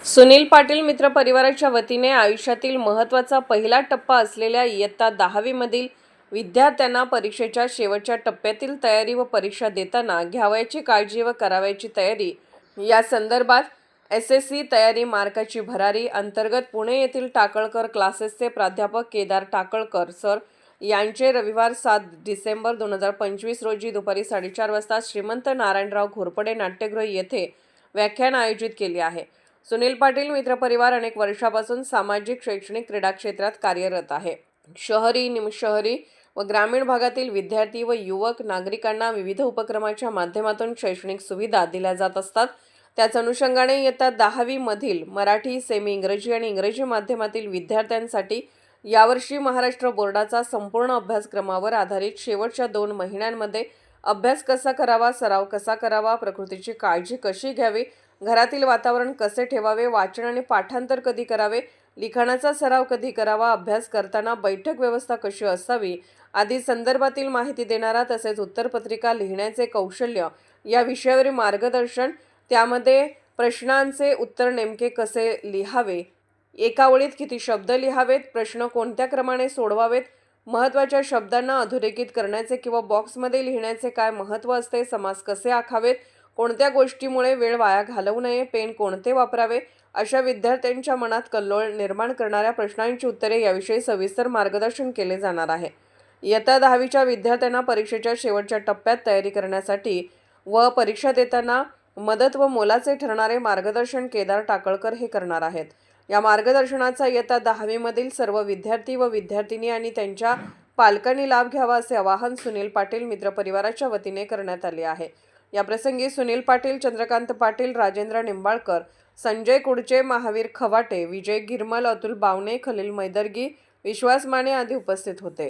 सुनील पाटील मित्र परिवाराच्या वतीने आयुष्यातील महत्त्वाचा पहिला टप्पा असलेल्या इयत्ता 10वी मधील विद्यार्थ्यांना परीक्षेच्या शेवटच्या टप्प्यातील तयारी व परीक्षा देताना घ्यावयाची काळजी व करावयाची तयारी या संदर्भात SSC तयारी मार्काची भरारी अंतर्गत पुणे येथील टाकळकर क्लासेसचे प्राध्यापक केदार टाकळकर सर यांचे रविवार 7 डिसेंबर 2025 रोजी दुपारी 4:30 वाजता श्रीमंत नारायणराव घोरपडे नाट्यगृह येथे व्याख्यान आयोजित केले आहे। सुनील पाटील मित्रपरिवार अनेक वर्षापासून सामाजिक, शैक्षणिक, क्रीडा क्षेत्रात कार्यरत आहे। शहरी, निमशहरी व ग्रामीण भागातील विद्यार्थी व युवक नागरिकांना विविध उपक्रमाच्या माध्यमातून शैक्षणिक सुविधा दिल्या जात असतात। त्याच अनुषंगाने इयत्ता 10वी मधील मराठी, सेमी इंग्रजी आणि इंग्रजी माध्यमातील विद्यार्थ्यांसाठी यावर्षी महाराष्ट्र बोर्डाचा संपूर्ण अभ्यासक्रमावर आधारित शेवटच्या 2 महिन्यांमध्ये अभ्यास कसा करावा, सराव कसा करावा, प्रकृतीची काळजी कशी घ्यावी, घरातील वातावरण कसे ठेवावे, वाचन आणि पाठांतर कधी करावे, लिखाणाचा सराव कधी करावा, अभ्यास करताना बैठक व्यवस्था कशी असावी आदी संदर्भातील माहिती देणारा तसेच उत्तरपत्रिका लिहिण्याचे कौशल्य या विषयावरील मार्गदर्शन, त्यामध्ये प्रश्नांचे उत्तर नेमके कसे लिहावे, एका ओळीत किती शब्द लिहावेत, प्रश्न कोणत्या क्रमाने सोडवावेत, महत्त्वाच्या शब्दांना अधोरेखित करण्याचे किंवा बॉक्समध्ये लिहिण्याचे काय महत्त्व असते, समास कसे आखावेत, कोणत्या गोष्टीमुळे वेळ वाया घालवू नये, पेन कोणते वापरावे, अशा विद्यार्थ्यांच्या मनात कल्लोळ निर्माण करणाऱ्या प्रश्नांची उत्तरे याविषयी सविस्तर मार्गदर्शन केले जाणार आहे। इयत्ता 10वीच्या विद्यार्थ्यांना परीक्षेच्या शेवटच्या टप्प्यात तयारी करण्यासाठी व परीक्षा देताना मदत व मोलाचे ठरणारे मार्गदर्शन केदार टाकळकर हे करणार आहेत। या मार्गदर्शनाचा इयत्ता 10वी मधील सर्व विद्यार्थी व विद्यार्थिनी आणि त्यांच्या पालकांनी लाभ घ्यावा असे आवाहन सुनील पाटील मित्रपरिवाराच्या वतीने करण्यात आले आहे। या प्रसंगी सुनील पाटील, चंद्रकांत पाटील, राजेंद्र निंबाळकर, संजय कुडचे, महावीर खवाटे, विजय गिरमल, अतुल बावणे, खलील मैदर्गी, विश्वास माने आदी उपस्थित होते।